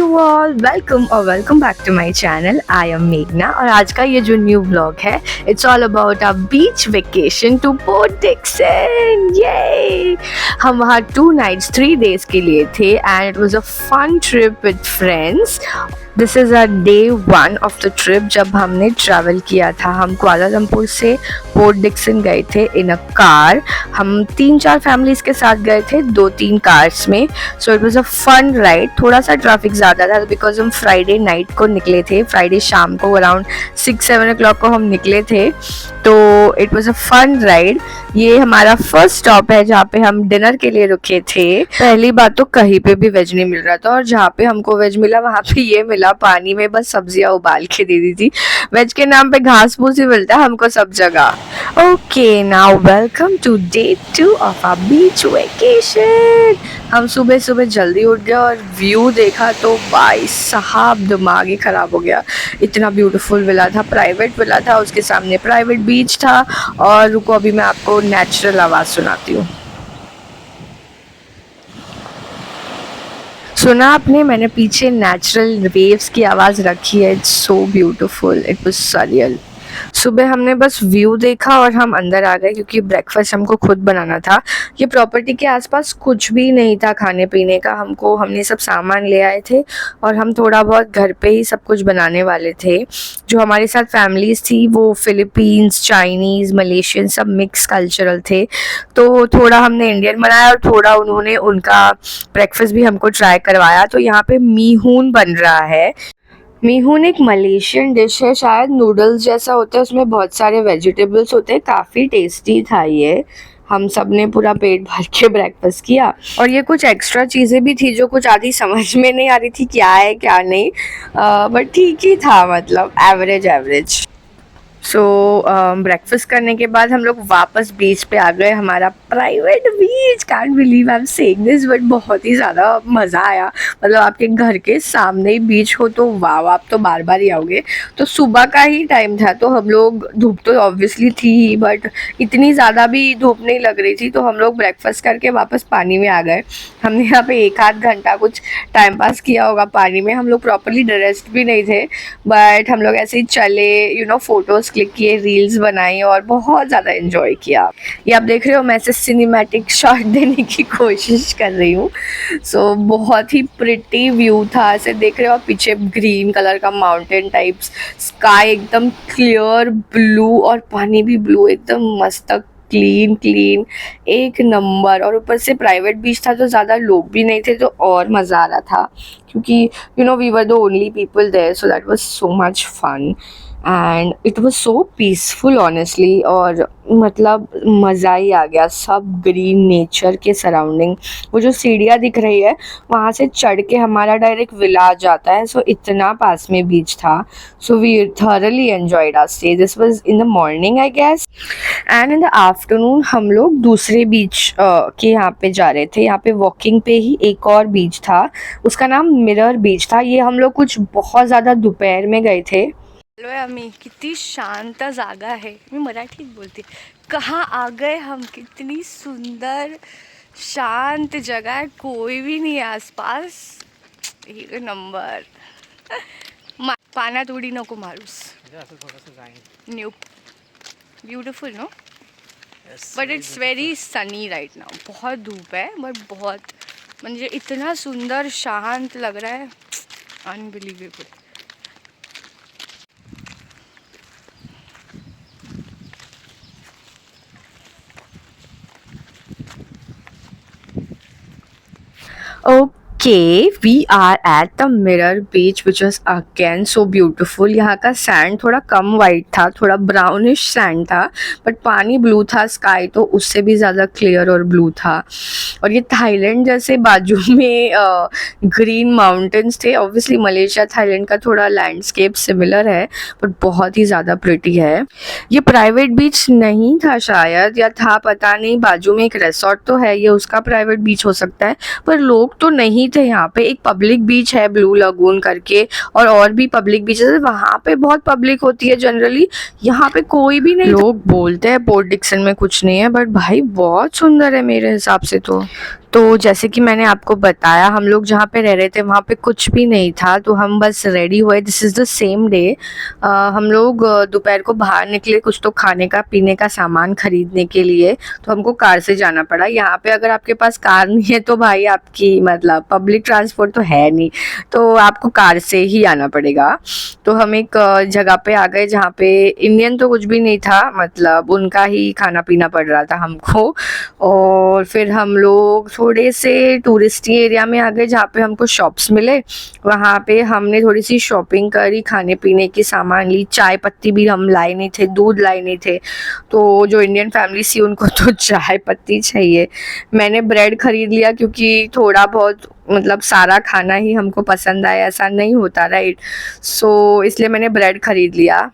you all, welcome back to my channel. I am Meghna और आज का ये जो न्यू व्लॉग है it's all about a beach vacation to Port Dickson. Yay! हम वहाँ 2 nights 3 days के लिए थे and it was a fun trip with friends. This is a day 1 of the trip जब हमने ट्रैवल किया था। हम कुआलालंपुर से पोर्ट डिक्सन गए थे इन अ कार। हम 3-4 फैमिलीज़ के साथ गए थे 2-3 कार्स में। So it was a fun ride. थोड़ा सा ट्रैफिक ज़्यादा था बिकॉज हम फ्राइडे नाइट को निकले थे। फ्राइडे शाम को अराउंड 6-7 o'clock को हम निकले थे। तो it was a fun ride. ये हमारा फर्स्ट स्टॉप है जहाँ पे हम डिनर के लिए रुके थे। पहली बात तो कहीं पे भी वेज नहीं मिल रहा था और जहाँ पे हमको वेज मिला वहाँ पे ये मिला, पानी में बस सब्जियां उबाल के दे दी थी। वेज के नाम पे घास फूस ही मिलता है हमको सब जगह। Okay, now welcome to day 2 of our beach vacation. हम सुबह सुबह जल्दी उठ गए और व्यू देखा तो भाई साहब दिमाग ही खराब हो गया। इतना ब्यूटीफुल विला था, प्राइवेट विला था, उसके सामने प्राइवेट बीच था। और रुको अभी मैं आपको नेचुरल आवाज़ सुनाती हूँ। सुना आपने? मैंने पीछे नेचुरल वेव्स की आवाज़ रखी है। It's so beautiful, it was surreal. सुबह हमने बस व्यू देखा और हम अंदर आ गए क्योंकि ब्रेकफास्ट हमको खुद बनाना था। ये प्रॉपर्टी के आसपास कुछ भी नहीं था खाने पीने का। हमने सब सामान ले आए थे और हम थोड़ा बहुत घर पे ही सब कुछ बनाने वाले थे। जो हमारे साथ फैमिलीज थी वो फिलीपींस, चाइनीज़, मलेशियन सब मिक्स कल्चरल थे। तो थोड़ा हमने इंडियन बनाया और थोड़ा उन्होंने उनका ब्रेकफास्ट भी हमको ट्राई करवाया। तो यहाँ पे मीहून बन रहा है। मीहून एक मलेशियन डिश है, शायद नूडल्स जैसा होता है, उसमें बहुत सारे वेजिटेबल्स होते हैं। काफ़ी टेस्टी था ये। हम सब ने पूरा पेट भर के ब्रेकफास्ट किया और ये कुछ एक्स्ट्रा चीज़ें भी थी जो कुछ आधी समझ में नहीं आ रही थी क्या है क्या नहीं, बट ठीक ही था, मतलब एवरेज। सो ब्रेकफास्ट करने के बाद हम लोग वापस बीच पे आ गए। हमारा private beach, can't believe I am saying this, but बहुत ही ज़्यादा मज़ा आया। मतलब आपके घर के सामने ही बीच हो तो वाह, आप तो बार बार ही आओगे। तो सुबह का ही टाइम था तो हम लोग, धूप तो ऑब्वियसली थी ही बट इतनी ज़्यादा भी धूप नहीं लग रही थी। तो हम लोग ब्रेकफास्ट करके वापस पानी में आ गए। हमने यहाँ पे 1-8 घंटा कुछ टाइम पास किया होगा पानी में। हम लोग प्रॉपरली ड्रेस्ड भी नहीं थे बट हम लोग ऐसे ही चले, फोटोज़ क्लिक किए, रील्स बनाई और बहुत ज़्यादा एंजॉय किया। ये आप देख रहे हो, मैं ऐसे सिनेमैटिक शॉट देने की कोशिश कर रही हूँ। सो बहुत ही प्रिटी व्यू था। ऐसे देख रहे हो आप पीछे ग्रीन कलर का माउंटेन टाइप्स, स्काई एकदम क्लियर ब्लू और पानी भी ब्लू, एकदम मस्त क्लीन एक नंबर। और ऊपर से प्राइवेट बीच था तो ज़्यादा लोग भी नहीं थे तो और मज़ा आ रहा था क्योंकि we were the only people there, so that was so much fun and it was so peaceful honestly. और मतलब मज़ा ही आ गया, सब ग्रीन नेचर के सराउंडिंग। वो जो सीढ़ियाँ दिख रही है वहाँ से चढ़ के हमारा डायरेक्ट विला आ जाता है। सो इतना पास में बीच था। So we thoroughly enjoyed our stay. This was in the morning I guess and in the afternoon हम लोग दूसरे बीच के यहाँ पे जा रहे थे। यहाँ पे वॉकिंग पे ही एक और बीच था, उसका नाम मिरर बीच था। ये हम लोग कुछ बहुत ज़्यादा दोपहर में गए थे। हेलो अम्मी, कितनी शांत जागा है। मैं मराठीत बोलते, कहाँ आ गए हम। कितनी सुंदर शांत जगह है, कोई भी नहीं है आसपास। एक नंबर। पाण्यात उडी नको मारूस। New beautiful no, but it's very sunny right now. बहुत धूप है बट बहुत, म्हणजे इतना सुंदर शांत लग रहा है, unbelievable. Okay, we are at the mirror beach which was again so beautiful. यहाँ का सैंड थोड़ा कम वाइट था, थोड़ा ब्राउनिश सैंड था बट पानी ब्लू था, स्काई तो उससे भी ज़्यादा क्लियर और ब्लू था। और ये थाईलैंड जैसे बाजू में ग्रीन माउंटेन्स थे। ऑब्वियसली मलेशिया थाईलैंड का थोड़ा लैंडस्केप सिमिलर है बट बहुत ही ज़्यादा प्रिटी है। ये प्राइवेट बीच नहीं था शायद, या था पता नहीं। बाजू में एक रिसोर्ट तो है, ये उसका प्राइवेट बीच हो सकता है पर लोग तो नहीं थे यहाँ पे। एक पब्लिक बीच है ब्लू लगून करके और भी पब्लिक बीचेस है, वहाँ पे बहुत पब्लिक होती है जनरली। यहाँ पे कोई भी नहीं। लोग बोलते हैं पोर्ट डिक्सन में कुछ नहीं है बट भाई बहुत सुंदर है मेरे हिसाब से। तो जैसे कि मैंने आपको बताया हम लोग जहाँ पे रह रहे थे वहाँ पे कुछ भी नहीं था, तो हम बस रेडी हुए। This is the same day. हम लोग दोपहर को बाहर निकले कुछ तो खाने का पीने का सामान खरीदने के लिए, तो हमको कार से जाना पड़ा। यहाँ पे अगर आपके पास कार नहीं है तो भाई आपकी मतलब पब्लिक ट्रांसपोर्ट तो है नहीं, तो आपको कार से ही आना पड़ेगा। तो हम एक जगह पे आ गए जहाँ पे इंडियन तो कुछ भी नहीं था, मतलब उनका ही खाना पीना पड़ रहा था हमको। और फिर हम लोग थोड़े से टूरिस्टी एरिया में आ गए जहाँ पे हमको शॉप्स मिले। वहाँ पे हमने थोड़ी सी शॉपिंग करी, खाने पीने की सामान ली, चाय पत्ती भी हम लाए नहीं थे, दूध लाए नहीं थे। तो जो इंडियन फैमिली थी उनको तो चाय पत्ती चाहिए। मैंने ब्रेड खरीद लिया क्योंकि थोड़ा बहुत मतलब सारा खाना ही हमको पसंद आया ऐसा नहीं होता, राइट। सो इसलिए मैंने ब्रेड खरीद लिया।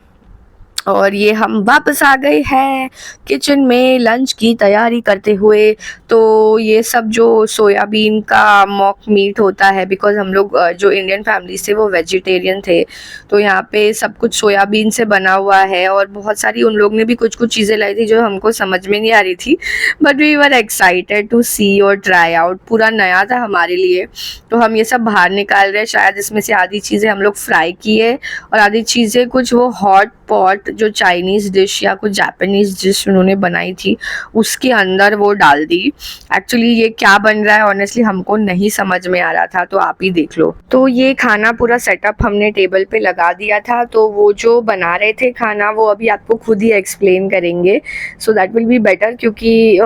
और ये हम वापस आ गए हैं किचन में लंच की तैयारी करते हुए। तो ये सब जो सोयाबीन का मॉक मीट होता है, बिकॉज़ हम लोग जो इंडियन फैमिली से वो वेजिटेरियन थे, तो यहाँ पे सब कुछ सोयाबीन से बना हुआ है। और बहुत सारी उन लोग ने भी कुछ कुछ चीज़ें लाई थी जो हमको समझ में नहीं आ रही थी, but we were excited to see और ट्राई आउट। पूरा नया था हमारे लिए, तो हम ये सब बाहर निकाल रहे हैं। शायद इसमें से आधी चीज़ें हम लोग फ्राई किए और आधी चीज़ें कुछ वो हॉट पॉट जो चाइनीज़ डिश या कुछ जापानीज़ डिश उन्होंने बनाई थी उसके अंदर वो डाल दी। एक्चुअली ये क्या बन रहा है ऑनेस्टली हमको नहीं समझ में आ रहा था, तो आप ही देख लो। तो ये खाना पूरा सेटअप हमने टेबल पे लगा दिया था, तो वो जो बना रहे थे खाना वो अभी आपको खुद ही एक्सप्लेन करेंगे, so that will be better, क्योंकि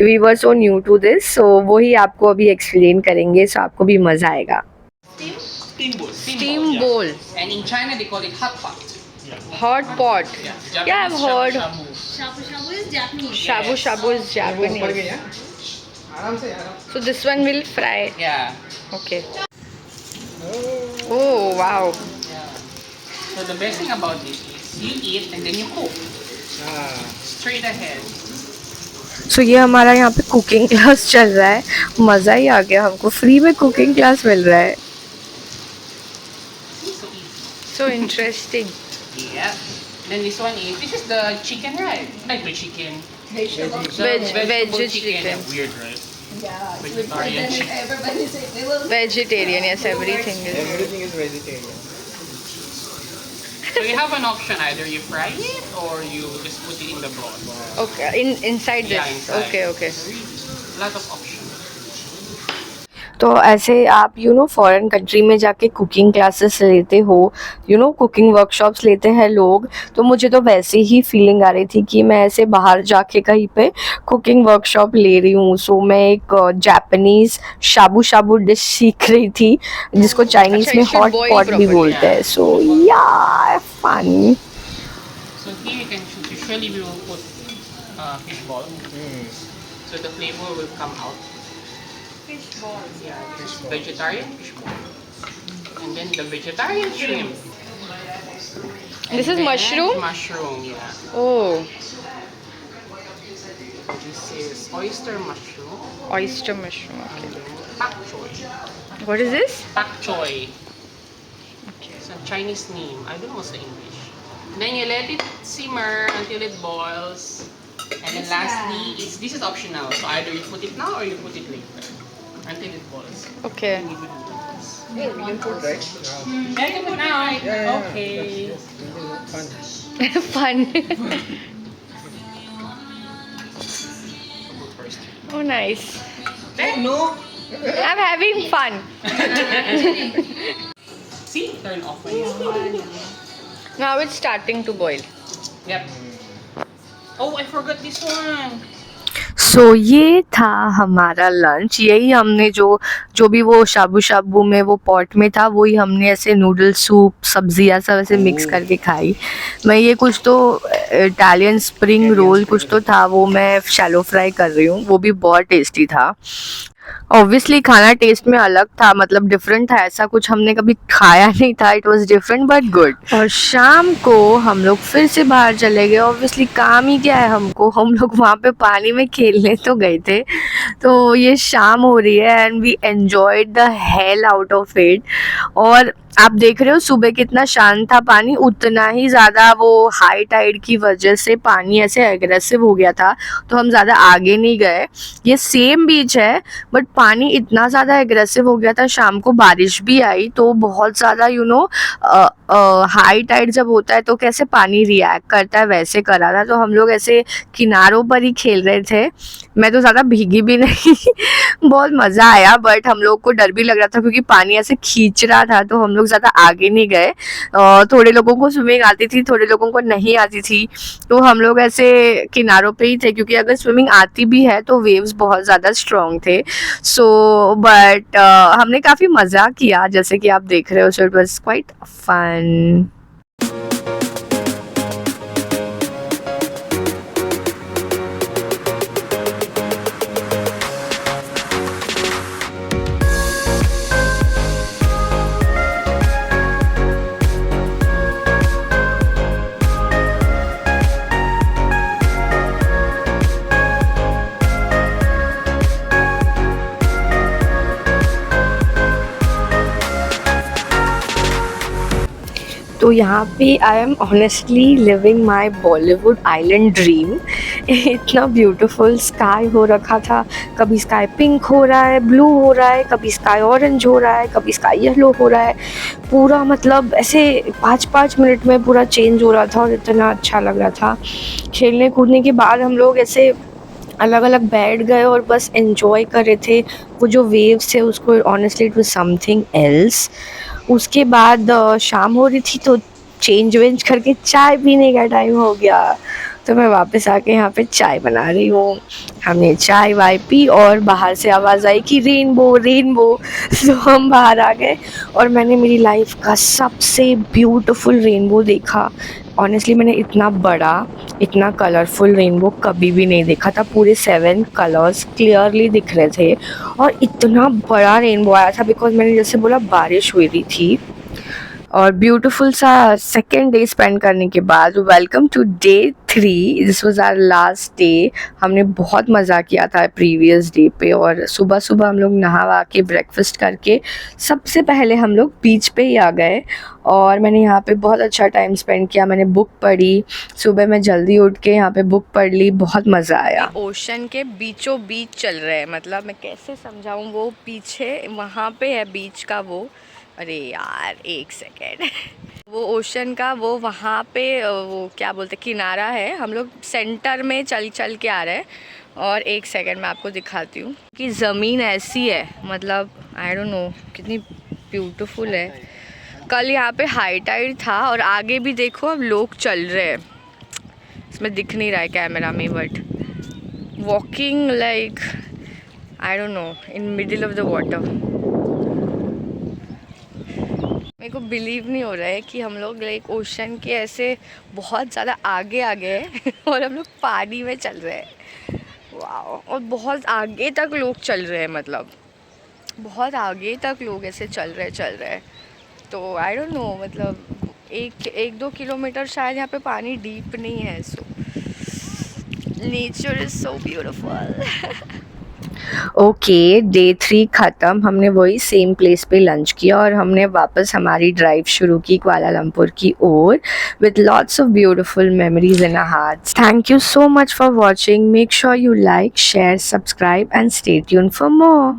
we were so new to this. So वो ही आपको अभी एक्सप्लेन करेंगे, सो आपको भी मज़ा आएगा। Steam bowl. And in China they call it hot pot. Hot pot. Yeah, Yeah, I've heard. Shabu shabu is Japanese. Shabu shabu is Japanese. So this one will fry. Yeah. Okay. Oh wow. So the best thing about this is you eat and then you cook. Straight ahead. So ये हमारा यहाँ पे cooking class चल रहा है, मज़ा ही आ गया हमको, फ्री में कुकिंग क्लास मिल रहा है। So easy. So interesting. Yeah. Then this one is this is the chicken, right? Like the chicken. Vegetable. Vegetable chicken. Yeah, weird, right? Yeah. Vegetarian Then chicken. everybody say they will. Vegetarian, yes, everything is. Everything is vegetarian. So you have an option, either you fry it or you just put it in the broth. Okay, inside Yeah, this. inside. Okay, okay. Lot of options. तो ऐसे आप foreign country में जाके cooking classes लेते हो, cooking workshops लेते हैं लोग, तो मुझे तो वैसे ही फीलिंग आ रही थी कि मैं ऐसे बाहर जाके कहीं पे कुकिंग वर्कशॉप ले रही हूँ। सो मैं एक जापानीज़ शाबू शाबू डिश सीख रही थी जिसको चाइनीज़ में हॉट पॉट भी बोलते हैं। सो या fun. So here you can choose. Usually we will put fish ball, so the flavor will come out. Fish balls. Yeah, there's vegetarian fish ball, and then the vegetarian shrimp. And This is then mushroom? Mushroom, yeah. Oh, This is oyster mushroom. oyster mushroom. And Okay. then pak choy. What is this? Pak choy. Okay. It's a Chinese name. I don't know what's the English. Then you let it simmer until it boils. And then lastly, this is optional. So either you put it now or you put it later. Until it boils. Okay. Then you do this. We can put, right? Yeah, you can put now. Yeah. Okay. Fun. Fun. Put first. Oh, nice. No. I'm having fun. See? Turn off when it's Now it's starting to boil. Yep. Oh, I forgot this one. सो ये था हमारा lunch. यही हमने जो भी वो शाबू शाबू में वो पॉट में था वही हमने ऐसे नूडल सूप सब्जियां सब ऐसे मिक्स करके खाई। मैं ये कुछ तो इटालियन स्प्रिंग रोल कुछ तो था वो मैं शैलो फ्राई कर रही हूँ, वो भी बहुत टेस्टी था। ऑब्वियसली खाना टेस्ट में अलग था, मतलब डिफरेंट था, ऐसा कुछ हमने कभी खाया नहीं था। It was different but good. और शाम को हम लोग फिर से बाहर चले गए। ऑब्वियसली काम ही क्या है हमको, हम लोग वहाँ पे पानी में खेलने तो गए थे। तो ये शाम हो रही है and we enjoyed the hell out of it. और आप देख रहे हो सुबह कितना शांत था पानी, उतना ही ज़्यादा वो हाई टाइड की वजह से पानी ऐसे एग्रेसिव हो गया था, तो हम ज़्यादा आगे नहीं गए। ये सेम बीच है बट पानी इतना ज़्यादा एग्रेसिव हो गया था। शाम को बारिश भी आई तो बहुत ज़्यादा हाई टाइड जब होता है तो कैसे पानी रिएक्ट करता है वैसे करा था। तो हम लोग ऐसे किनारों पर ही खेल रहे थे। मैं तो ज़्यादा भीगी भी नहीं बहुत मज़ा आया, बट हम लोग को डर भी लग रहा था क्योंकि पानी ऐसे खींच रहा था, तो हम लोग ज़्यादा आगे नहीं गए। थोड़े लोगों को स्विमिंग आती थी, थोड़े लोगों को नहीं आती थी, तो हम लोग ऐसे किनारों पे ही थे क्योंकि अगर स्विमिंग आती भी है तो वेव्स बहुत ज़्यादा स्ट्रॉन्ग थे। सो बट हमने काफ़ी मज़ा किया, जैसे कि आप देख रहे हो। So it was quite fun. तो यहाँ पे I am honestly living my Bollywood island dream. इतना ब्यूटीफुल स्काई हो रखा था, कभी स्काई पिंक हो रहा है, ब्लू हो रहा है, कभी स्काई ऑरेंज हो रहा है, कभी स्काई येलो हो रहा है। पूरा मतलब ऐसे 5-5 मिनट में पूरा चेंज हो रहा था और इतना अच्छा लग रहा था। खेलने कूदने के बाद हम लोग ऐसे अलग अलग बैठ गए और बस एंजॉय कर रहे थे। वो जो वेव्स थे उसको honestly it was something else. उसके बाद शाम हो रही थी तो चेंज वेंज करके चाय पीने का टाइम हो गया, तो मैं वापस आके यहाँ पे चाय बना रही हूँ। हमने चाय वाय पी और बाहर से आवाज़ आई कि रेनबो रेनबो तो हम बाहर आ गए और मैंने मेरी लाइफ का सबसे ब्यूटीफुल रेनबो देखा। ऑनेस्टली मैंने इतना बड़ा, इतना कलरफुल रेनबो कभी भी नहीं देखा था। पूरे 7 कलर्स क्लियरली दिख रहे थे और इतना बड़ा रेनबो आया था बिकॉज मैंने जैसे बोला बारिश हुई रही थी। और ब्यूटीफुल सा सेकेंड डे स्पेंड करने के बाद welcome to day 3। This was our last day. हमने बहुत मज़ा किया था प्रीवियस डे पे। और सुबह सुबह हम लोग नहा के ब्रेकफास्ट करके सबसे पहले हम लोग बीच पे ही आ गए और मैंने यहाँ पे बहुत अच्छा टाइम स्पेंड किया। मैंने बुक पढ़ी, सुबह मैं जल्दी उठ के यहाँ पे बुक पढ़ ली, बहुत मज़ा आया। ओशन के बीचों बीच चल रहे हैं, मतलब मैं कैसे समझाऊँ, वो पीछे वहाँ पे है बीच का वो, अरे यार एक सेकेंड वो ओशन का वो वहाँ पे वो क्या बोलते किनारा है। हम लोग सेंटर में चल चल के आ रहे हैं और एक सेकेंड मैं आपको दिखाती हूँ कि ज़मीन ऐसी है, मतलब आई डोंट नो कितनी ब्यूटीफुल है। कल यहाँ पे हाई टाइड था और आगे भी देखो अब लोग चल रहे हैं, इसमें दिख नहीं रहा है कैमरा में, but walking like I don't know in middle of the water. मेरे को बिलीव नहीं हो रहा है कि हम लोग लाइक ओशन के ऐसे बहुत ज़्यादा आगे आ गए और हम लोग पानी में चल रहे हैं। वाओ, और बहुत आगे तक लोग चल रहे हैं, मतलब बहुत आगे तक लोग ऐसे चल रहे हैं। तो आई डोंट नो, मतलब 1-2 किलोमीटर शायद यहाँ पे पानी डीप नहीं है। So nature is so beautiful. Okay, day 3 ख़त्म। हमने वही सेम प्लेस पे लंच किया और हमने वापस हमारी ड्राइव शुरू की कुआलालंपुर की ओर with lots of beautiful memories in our hearts. Thank you so much for watching. Make sure you like, share, subscribe and stay tuned for more.